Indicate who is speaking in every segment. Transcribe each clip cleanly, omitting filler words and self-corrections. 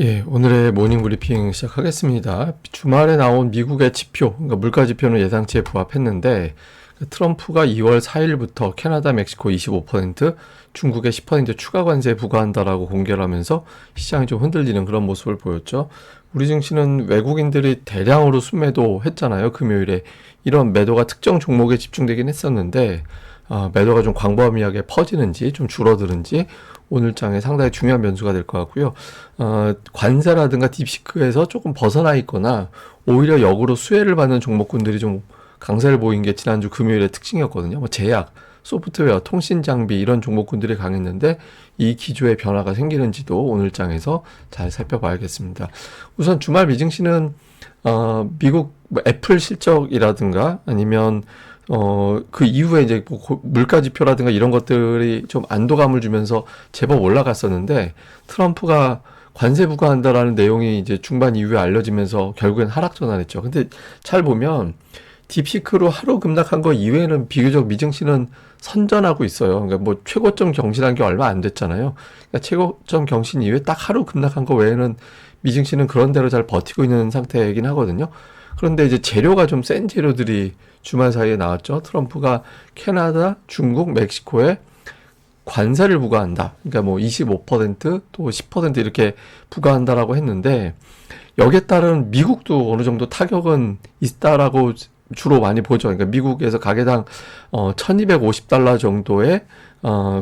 Speaker 1: 예, 오늘의 모닝 브리핑 시작하겠습니다. 주말에 나온 미국의 지표, 그러니까 물가 지표는 예상치에 부합했는데, 트럼프가 2월 4일부터 캐나다, 멕시코 25%, 중국에 10% 추가 관세 부과한다라고 공개를 하면서 시장이 좀 흔들리는 그런 모습을 보였죠. 우리 증시는 외국인들이 대량으로 순매도 했잖아요, 금요일에. 이런 매도가 특정 종목에 집중되긴 했었는데, 매도가 좀 광범위하게 퍼지는지 좀 줄어드는지 오늘 장에 상당히 중요한 변수가 될 것 같고요. 관세라든가 딥시크에서 조금 벗어나 있거나 오히려 역으로 수혜를 받는 종목군들이 좀 강세를 보인 게 지난주 금요일의 특징이었거든요. 뭐 제약, 소프트웨어, 통신 장비 이런 종목군들이 강했는데 이 기조의 변화가 생기는지도 오늘 장에서 잘 살펴봐야겠습니다. 우선 주말 미증시는 미국 뭐 애플 실적이라든가 아니면 그 이후에 이제 뭐 물가 지표라든가 이런 것들이 좀 안도감을 주면서 제법 올라갔었는데 트럼프가 관세 부과한다라는 내용이 이제 중반 이후에 알려지면서 결국엔 하락 전환했죠. 근데 잘 보면 딥시크로 하루 급락한 거 이외에는 비교적 미증시는 선전하고 있어요. 그러니까 뭐 최고점 경신한 게 얼마 안 됐잖아요. 그러니까 최고점 경신 이후에 딱 하루 급락한 거 외에는 미증시는 그런 대로 잘 버티고 있는 상태이긴 하거든요. 그런데 이제 재료가 좀 센 재료들이 주말 사이에 나왔죠. 트럼프가 캐나다, 중국, 멕시코에 관세를 부과한다. 그러니까 뭐 25%또 10% 이렇게 부과한다라고 했는데 여기에 따른 미국도 어느 정도 타격은 있다라고 주로 많이 보죠. 그러니까 미국에서 가게당 1250달러 정도의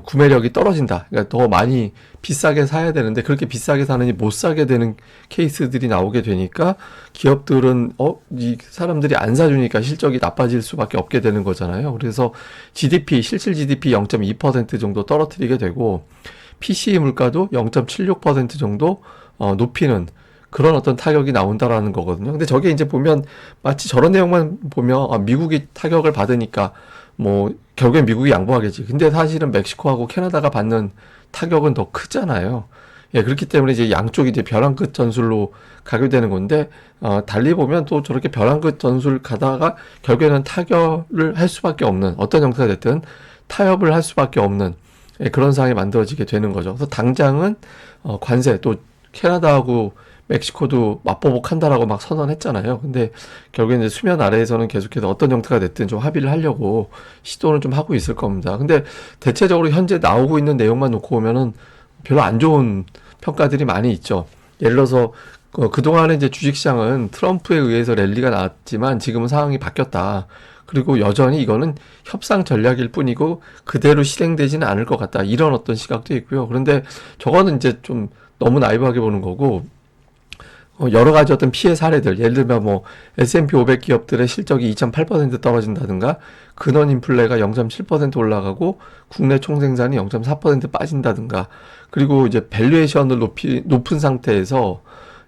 Speaker 1: 구매력이 떨어진다. 그러니까 더 많이 비싸게 사야 되는데 그렇게 비싸게 사느니 못 사게 되는 케이스들이 나오게 되니까 기업들은 이 사람들이 안 사주니까 실적이 나빠질 수밖에 없게 되는 거잖아요. 그래서 GDP, 실질 GDP 0.2% 정도 떨어뜨리게 되고 PCE 물가도 0.76% 정도 높이는 그런 어떤 타격이 나온다라는 거거든요. 근데 저게 이제 보면 마치 저런 내용만 보면 미국이 타격을 받으니까 뭐 결국엔 미국이 양보하겠지. 근데 사실은 멕시코하고 캐나다가 받는 타격은 더 크잖아요. 예, 그렇기 때문에 이제 양쪽이 이제 벼랑 끝 전술로 가게 되는 건데 달리 보면 또 저렇게 벼랑 끝 전술 가다가 결국에는 타결을 할 수밖에 없는 어떤 형태가 됐든 타협을 할 수밖에 없는 그런 상황이 만들어지게 되는 거죠. 그래서 당장은 관세 또 캐나다하고 멕시코도 맞보복한다라고 막 선언했잖아요. 근데 결국에 이제 수면 아래에서는 계속해서 어떤 형태가 됐든 좀 합의를 하려고 시도는 좀 하고 있을 겁니다. 근데 대체적으로 현재 나오고 있는 내용만 놓고 보면은 별로 안 좋은 평가들이 많이 있죠. 예를 들어서 그동안에 이제 주식시장은 트럼프에 의해서 랠리가 나왔지만 지금은 상황이 바뀌었다. 그리고 여전히 이거는 협상 전략일 뿐이고 그대로 실행되지는 않을 것 같다. 이런 어떤 시각도 있고요. 그런데 저거는 이제 좀 너무 나이브하게 보는 거고 여러 가지 어떤 피해 사례들, 예를 들면 뭐 S&P 500 기업들의 실적이 2.8% 떨어진다든가 근원 인플레가 0.7% 올라가고 국내 총생산이 0.4% 빠진다든가 그리고 이제 밸류에이션을 높은 상태에서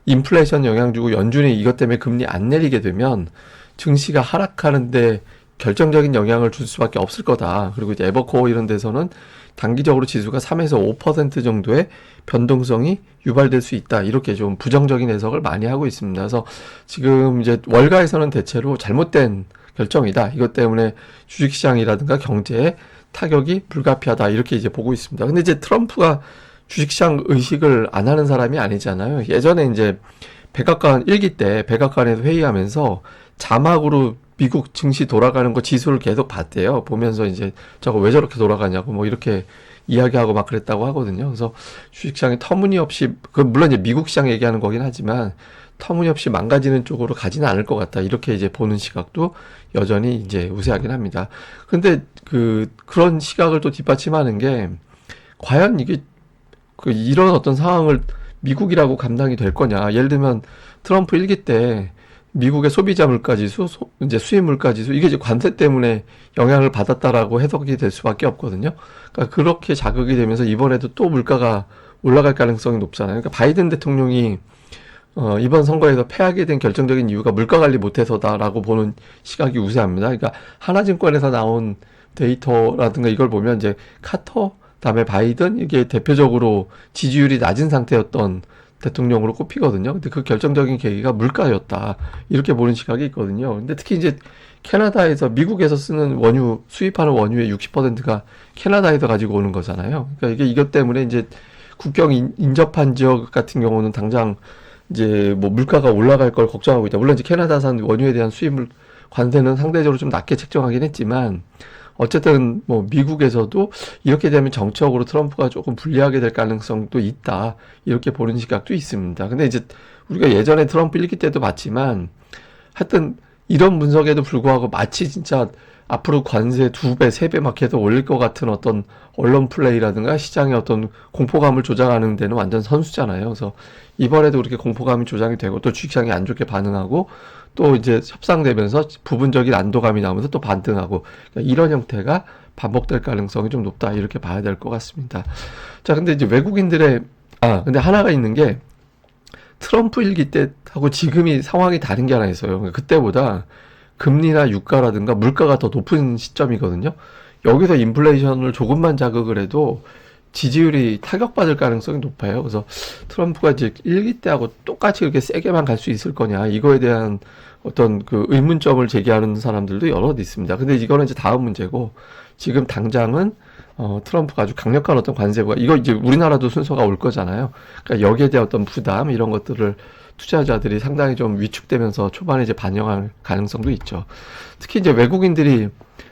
Speaker 1: 인플레이션 영향 주고 연준이 이것 때문에 금리 안 내리게 되면 증시가 하락하는데 결정적인 영향을 줄 수밖에 없을 거다. 그리고 이제 에버코어 이런 데서는 단기적으로 지수가 3에서 5% 정도의 변동성이 유발될 수 있다. 이렇게 좀 부정적인 해석을 많이 하고 있습니다. 그래서 지금 이제 월가에서는 대체로 잘못된 결정이다. 이것 때문에 주식시장이라든가 경제에 타격이 불가피하다. 이렇게 이제 보고 있습니다. 근데 이제 트럼프가 주식시장 의식을 안 하는 사람이 아니잖아요. 예전에 이제 백악관 1기 때 백악관에서 회의하면서 자막으로 미국 증시 돌아가는 거 지수를 계속 봤대요. 보면서 이제 저거 왜 저렇게 돌아가냐고 뭐 이렇게 이야기하고 막 그랬다고 하거든요. 그래서 주식시장이 터무니없이, 물론 이제 미국 시장 얘기하는 거긴 하지만 터무니없이 망가지는 쪽으로 가지는 않을 것 같다. 이렇게 이제 보는 시각도 여전히 이제 우세하긴 합니다. 근데 그런 시각을 또 뒷받침하는 게 과연 이게 이런 어떤 상황을 미국이라고 감당이 될 거냐. 예를 들면 트럼프 1기 때 미국의 소비자 물가지수, 이제 수입 물가지수, 이게 이제 관세 때문에 영향을 받았다라고 해석이 될 수밖에 없거든요. 그러니까 그렇게 자극이 되면서 이번에도 또 물가가 올라갈 가능성이 높잖아요. 그러니까 바이든 대통령이 이번 선거에서 패하게 된 결정적인 이유가 물가 관리 못해서다라고 보는 시각이 우세합니다. 그러니까 하나증권에서 나온 데이터라든가 이걸 보면 이제 카터, 다음에 바이든 이게 대표적으로 지지율이 낮은 상태였던 대통령으로 꼽히거든요. 근데 그 결정적인 계기가 물가였다. 이렇게 보는 시각이 있거든요. 근데 특히 이제 캐나다에서 미국에서 쓰는 수입하는 원유의 60%가 캐나다에서 가지고 오는 거잖아요. 그러니까 이게 이것 때문에 이제 국경 인접한 지역 같은 경우는 당장 이제 뭐 물가가 올라갈 걸 걱정하고 있다. 물론 이제 캐나다산 원유에 대한 수입 관세는 상대적으로 좀 낮게 책정하긴 했지만 어쨌든 뭐 미국에서도 이렇게 되면 정치적으로 트럼프가 조금 불리하게 될 가능성도 있다. 이렇게 보는 시각도 있습니다. 근데 이제 우리가 예전에 트럼프 1기 때도 봤지만 하여튼 이런 분석에도 불구하고 마치 진짜 앞으로 관세 2배, 3배 막 계속 올릴 것 같은 어떤 언론 플레이라든가 시장의 어떤 공포감을 조장하는 데는 완전 선수잖아요. 그래서 이번에도 그렇게 공포감이 조장이 되고 또 주식시장이 안 좋게 반응하고 또 이제 협상되면서 부분적인 안도감이 나오면서 또 반등하고 그러니까 이런 형태가 반복될 가능성이 좀 높다 이렇게 봐야 될 것 같습니다. 자, 근데 이제 외국인들의 근데 하나가 있는 게 트럼프 1기 때하고 지금이 상황이 다른 게 하나 있어요. 그러니까 그때보다 금리나 유가라든가 물가가 더 높은 시점이거든요. 여기서 인플레이션을 조금만 자극을 해도 지지율이 타격받을 가능성이 높아요. 그래서 트럼프가 이제 1기 때하고 똑같이 이렇게 세게만 갈 수 있을 거냐, 이거에 대한 어떤 그 의문점을 제기하는 사람들도 여럿 있습니다. 근데 이거는 이제 다음 문제고, 지금 당장은 트럼프가 아주 강력한 어떤 관세부가, 이거 이제 우리나라도 순서가 올 거잖아요. 그러니까 여기에 대한 어떤 부담, 이런 것들을 투자자들이 상당히 좀 위축되면서 초반에 이제 반영할 가능성도 있죠. 특히 이제 외국인들이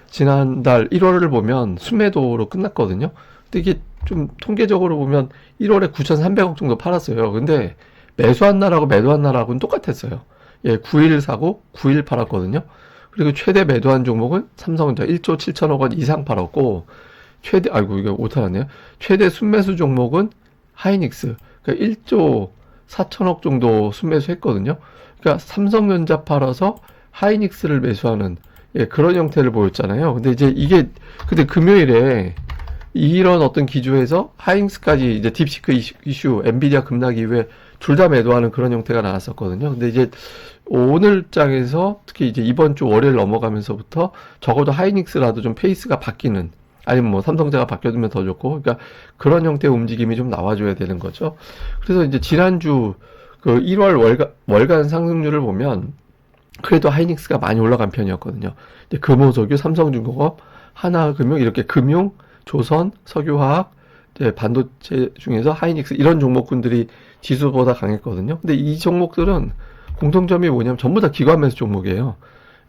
Speaker 1: 지난달 1월을 보면 순매도로 끝났거든요. 근데 이게 좀 통계적으로 보면 1월에 9,300억 정도 팔았어요. 근데 매수한 날하고 매도한 날하고는 똑같았어요. 예, 9일 사고 9일 팔았거든요. 그리고 최대 매도한 종목은 삼성전자 1조 7천억 원 이상 팔았고, 이거 오타났네요. 최대 순매수 종목은 하이닉스. 그러니까 1조 4천억 정도 순매수했거든요. 그러니까 삼성전자 팔아서 하이닉스를 매수하는, 예, 그런 형태를 보였잖아요. 근데 이제 근데 금요일에 이런 어떤 기조에서 하이닉스까지 이제 딥시크 이슈, 엔비디아 급락 이후에 둘 다 매도하는 그런 형태가 나왔었거든요. 근데 이제 오늘 장에서 특히 이제 이번 주 월요일 넘어가면서부터 적어도 하이닉스라도 좀 페이스가 바뀌는, 아니면 뭐 삼성전자가 바뀌어두면 더 좋고, 그러니까 그런 형태의 움직임이 좀 나와줘야 되는 거죠. 그래서 이제 지난주 그 1월 월간 상승률을 보면 그래도 하이닉스가 많이 올라간 편이었거든요. 근데 금호석유, 삼성중공업, 하나금융, 이렇게 금융, 조선, 석유화학, 이제 반도체 중에서 하이닉스 이런 종목군들이 지수보다 강했거든요. 근데 이 종목들은 공통점이 뭐냐면 전부 다 기관 매수 종목이에요.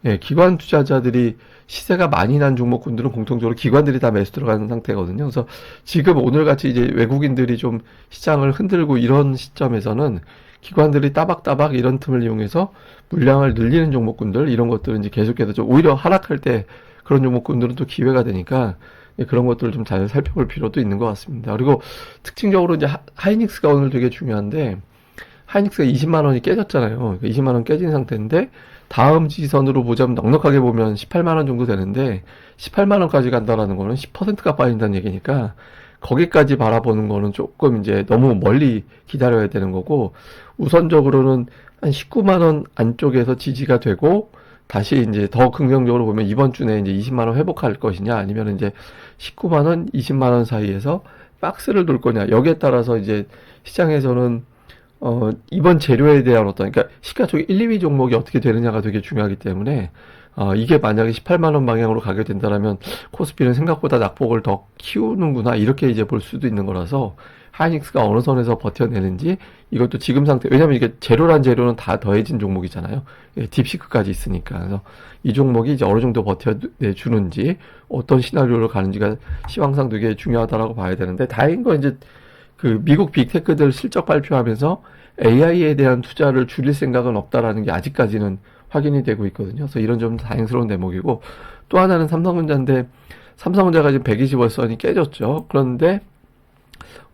Speaker 1: 예, 기관 투자자들이 시세가 많이 난 종목군들은 공통적으로 기관들이 다 매수 들어가는 상태거든요. 그래서 지금 오늘같이 이제 외국인들이 좀 시장을 흔들고 이런 시점에서는 기관들이 따박따박 이런 틈을 이용해서 물량을 늘리는 종목군들, 이런 것들은 이제 계속해서 좀 오히려 하락할 때 그런 종목군들은 또 기회가 되니까, 예, 그런 것들을 좀 잘 살펴볼 필요도 있는 것 같습니다. 그리고 특징적으로 이제 하이닉스가 오늘 되게 중요한데, 하이닉스가 20만 원이 깨졌잖아요. 20만 원 깨진 상태인데 다음 지선으로 보자면 넉넉하게 보면 18만 원 정도 되는데 18만 원까지 간다라는 거는 10%가 빠진다는 얘기니까 거기까지 바라보는 거는 조금 이제 너무 멀리 기다려야 되는 거고, 우선적으로는 한 19만 원 안쪽에서 지지가 되고 다시 이제 더 긍정적으로 보면 이번 주 내에 이제 20만 원 회복할 것이냐, 아니면 이제 19만 원, 20만 원 사이에서 박스를 돌 거냐, 여기에 따라서 이제 시장에서는 이번 재료에 대한 어떤, 그러니까 시가총액 1, 2위 종목이 어떻게 되느냐가 되게 중요하기 때문에, 이게 만약에 18만원 방향으로 가게 된다면 코스피는 생각보다 낙폭을 더 키우는구나, 이렇게 이제 볼 수도 있는 거라서, 하이닉스가 어느 선에서 버텨내는지, 이것도 지금 상태, 왜냐면 이게 재료란 재료는 다 더해진 종목이잖아요. 예, 딥시크까지 있으니까. 그래서 이 종목이 이제 어느 정도 버텨내주는지, 어떤 시나리오로 가는지가 시황상 되게 중요하다라고 봐야 되는데, 다행인 건 이제 그 미국 빅테크들 실적 발표하면서 AI에 대한 투자를 줄일 생각은 없다라는 게 아직까지는 확인이 되고 있거든요. 그래서 이런 좀 다행스러운 대목이고, 또 하나는 삼성전자인데, 삼성전자가 지금 120월선이 깨졌죠. 그런데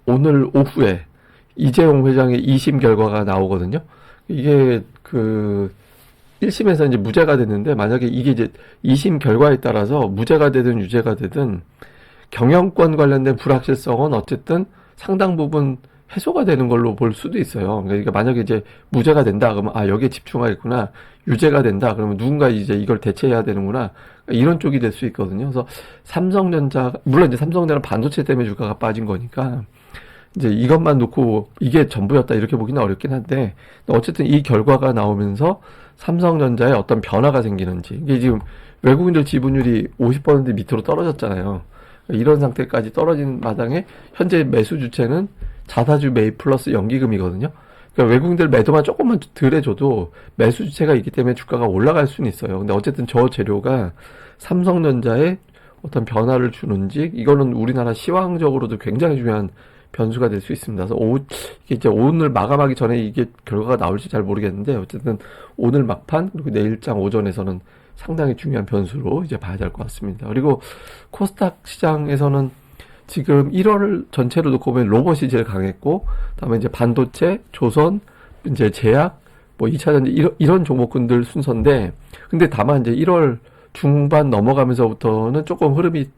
Speaker 1: 오늘 오후에 이재용 회장의 2심 결과가 나오거든요. 이게 그 1심에서 이제 무죄가 됐는데, 만약에 이게 이제 2심 결과에 따라서 무죄가 되든 유죄가 되든 경영권 관련된 불확실성은 어쨌든 상당 부분 해소가 되는 걸로 볼 수도 있어요. 그러니까 만약에 이제 무죄가 된다 그러면 여기에 집중하겠구나. 유죄가 된다 그러면 누군가 이제 이걸 대체해야 되는구나. 이런 쪽이 될 수 있거든요. 그래서 삼성전자, 물론 이제 삼성전자는 반도체 때문에 주가가 빠진 거니까 이제 이것만 놓고 이게 전부였다 이렇게 보기는 어렵긴 한데, 어쨌든 이 결과가 나오면서 삼성전자에 어떤 변화가 생기는지, 이게 지금 외국인들 지분율이 50% 밑으로 떨어졌잖아요. 이런 상태까지 떨어진 마당에 현재 매수 주체는 자사주 매입 플러스 연기금이거든요. 그러니까 외국인들 매도만 조금만 덜 해줘도 매수 주체가 있기 때문에 주가가 올라갈 수는 있어요. 근데 어쨌든 저 재료가 삼성전자에 어떤 변화를 주는지, 이거는 우리나라 시황적으로도 굉장히 중요한 변수가 될 수 있습니다. 그래서 이게 이제 오늘 마감하기 전에 이게 결과가 나올지 잘 모르겠는데, 어쨌든 오늘 막판, 그리고 내일장 오전에서는 상당히 중요한 변수로 이제 봐야 될 것 같습니다. 그리고 코스닥 시장에서는 지금 1월 전체로 놓고 보면 로봇이 제일 강했고, 다음에 이제 반도체, 조선, 이제 제약, 뭐 2차전지 이런 종목군들 순서인데, 근데 다만 이제 1월 중반 넘어가면서부터는 조금 흐름이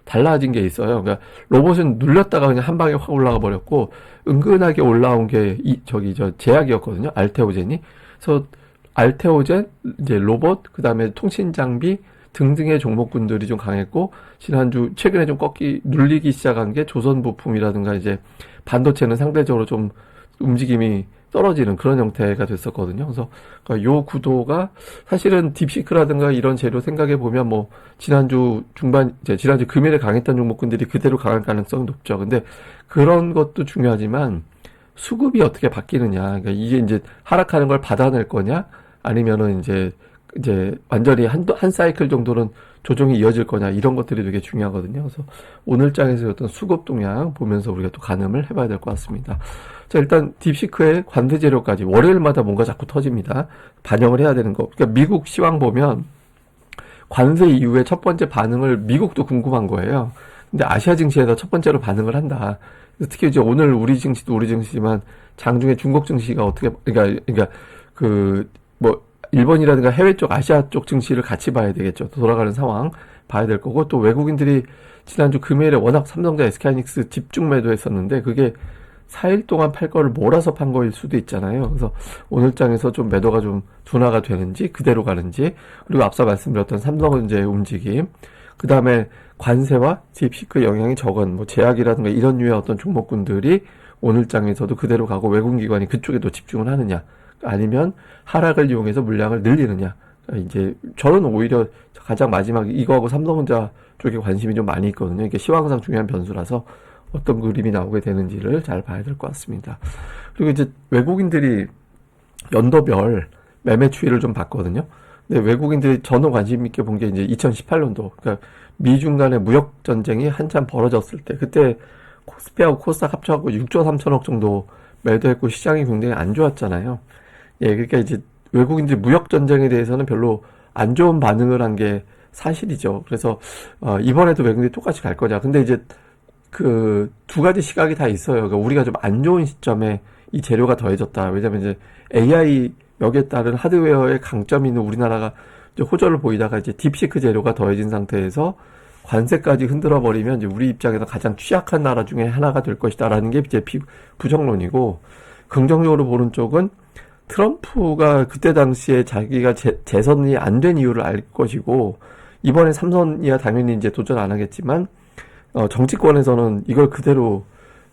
Speaker 1: 달라진 게 있어요. 그러니까 로봇은 눌렸다가 그냥 한 방에 확 올라가 버렸고, 은근하게 올라온 게 저 제약이었거든요. 알테오젠이. 그래서 알테오젠, 이제 로봇, 그 다음에 통신 장비 등등의 종목군들이 좀 강했고, 지난주 최근에 좀 눌리기 시작한 게 조선 부품이라든가 이제 반도체는 상대적으로 좀 움직임이 떨어지는 그런 형태가 됐었거든요. 그래서 요 구도가 사실은 딥시크라든가 이런 재료 생각해 보면 뭐 지난주 금일에 강했던 종목군들이 그대로 강할 가능성이 높죠. 근데 그런 것도 중요하지만 수급이 어떻게 바뀌느냐. 그러니까 이게 이제 하락하는 걸 받아낼 거냐, 아니면은 이제 완전히 한 사이클 정도는 조정이 이어질 거냐, 이런 것들이 되게 중요하거든요. 그래서 오늘 장에서 어떤 수급 동향 보면서 우리가 또 가늠을 해봐야 될 것 같습니다. 자, 일단 딥시크의 관세 재료까지 월요일마다 뭔가 자꾸 터집니다. 반영을 해야 되는 거. 그러니까 미국 시황 보면 관세 이후에 첫 번째 반응을 미국도 궁금한 거예요. 근데 아시아 증시에서 첫 번째로 반응을 한다. 특히 이제 오늘 우리 증시도 우리 증시지만 장중에 중국 증시가 어떻게, 그러니까 일본이라든가 해외 쪽, 아시아 쪽 증시를 같이 봐야 되겠죠. 돌아가는 상황 봐야 될 거고, 또 외국인들이 지난주 금요일에 워낙 삼성전자, SK하이닉스 집중 매도했었는데, 그게 4일 동안 팔 거를 몰아서 판 거일 수도 있잖아요. 그래서 오늘 장에서 좀 매도가 좀 둔화가 되는지, 그대로 가는지, 그리고 앞서 말씀드렸던 삼성전자의 움직임, 그 다음에 관세와 딥시크 영향이 적은, 뭐, 제약이라든가 이런 류의 어떤 종목군들이 오늘 장에서도 그대로 가고 외국 기관이 그쪽에도 집중을 하느냐, 아니면 하락을 이용해서 물량을 늘리느냐. 이제 저는 오히려 가장 마지막 이거하고 삼성전자 쪽에 관심이 좀 많이 있거든요. 이게 시황상 중요한 변수라서 어떤 그림이 나오게 되는지를 잘 봐야 될 것 같습니다. 그리고 이제 외국인들이 연도별 매매 추이를 좀 봤거든요. 근데 외국인들이 저는 관심 있게 본 게 이제 2018년도, 그러니까 미중 간의 무역 전쟁이 한참 벌어졌을 때, 그때 코스피하고 코스닥 합쳐갖고 6조 3천억 정도 매도했고 시장이 굉장히 안 좋았잖아요. 예, 그러니까 이제 외국인들이 무역 전쟁에 대해서는 별로 안 좋은 반응을 한 게 사실이죠. 그래서 이번에도 외국인들이 똑같이 갈 거냐. 근데 이제 그 두 가지 시각이 다 있어요. 그러니까 우리가 좀 안 좋은 시점에 이 재료가 더해졌다. 왜냐면 이제 AI 여기에 따른 하드웨어의 강점이 있는 우리나라가 이제 호조를 보이다가 이제 딥시크 재료가 더해진 상태에서 관세까지 흔들어 버리면 이제 우리 입장에서 가장 취약한 나라 중에 하나가 될 것이다라는 게 이제 부정론이고, 긍정적으로 보는 쪽은 트럼프가 그때 당시에 자기가 재선이 안 된 이유를 알 것이고, 이번에 삼선이야 당연히 이제 도전 안 하겠지만, 정치권에서는 이걸 그대로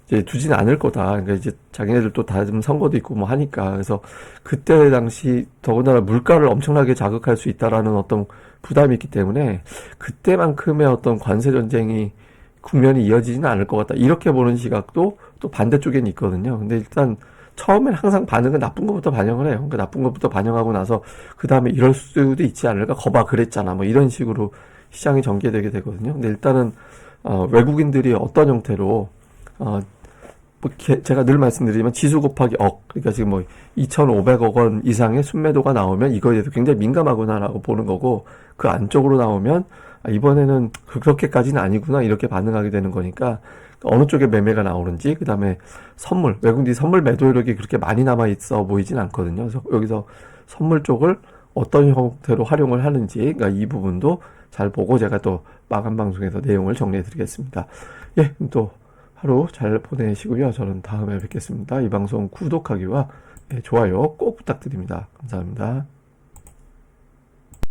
Speaker 1: 이제 두지는 않을 거다. 그러니까 이제 자기네들도 다음 선거도 있고 뭐 하니까. 그래서 그때 당시 더군다나 물가를 엄청나게 자극할 수 있다라는 어떤 부담이 있기 때문에 그때만큼의 어떤 관세 전쟁이 국면이 이어지지는 않을 것 같다. 이렇게 보는 시각도 또 반대쪽에는 있거든요. 근데 일단 처음엔 항상 반응은 나쁜 것부터 반영을 해요. 그러니까 나쁜 것부터 반영하고 나서 그 다음에 이럴 수도 있지 않을까? 거봐 그랬잖아. 뭐 이런 식으로 시장이 전개되게 되거든요. 근데 일단은 외국인들이 어떤 형태로 제가 늘 말씀드리지만 지수 곱하기 그러니까 지금 뭐 2,500억 원 이상의 순매도가 나오면 이거에 대해서 굉장히 민감하구나라고 보는 거고, 그 안쪽으로 나오면 이번에는 그렇게까지는 아니구나 이렇게 반응하게 되는 거니까 어느 쪽에 매매가 나오는지, 그 다음에 외국인들이 선물 매도력이 그렇게 많이 남아있어 보이진 않거든요. 그래서 여기서 선물 쪽을 어떤 형태로 활용을 하는지, 그러니까 이 부분도 잘 보고 제가 또 마감 방송에서 내용을 정리해 드리겠습니다. 예, 또 하루 잘 보내시고요. 저는 다음에 뵙겠습니다. 이 방송 구독하기와 좋아요 꼭 부탁드립니다. 감사합니다.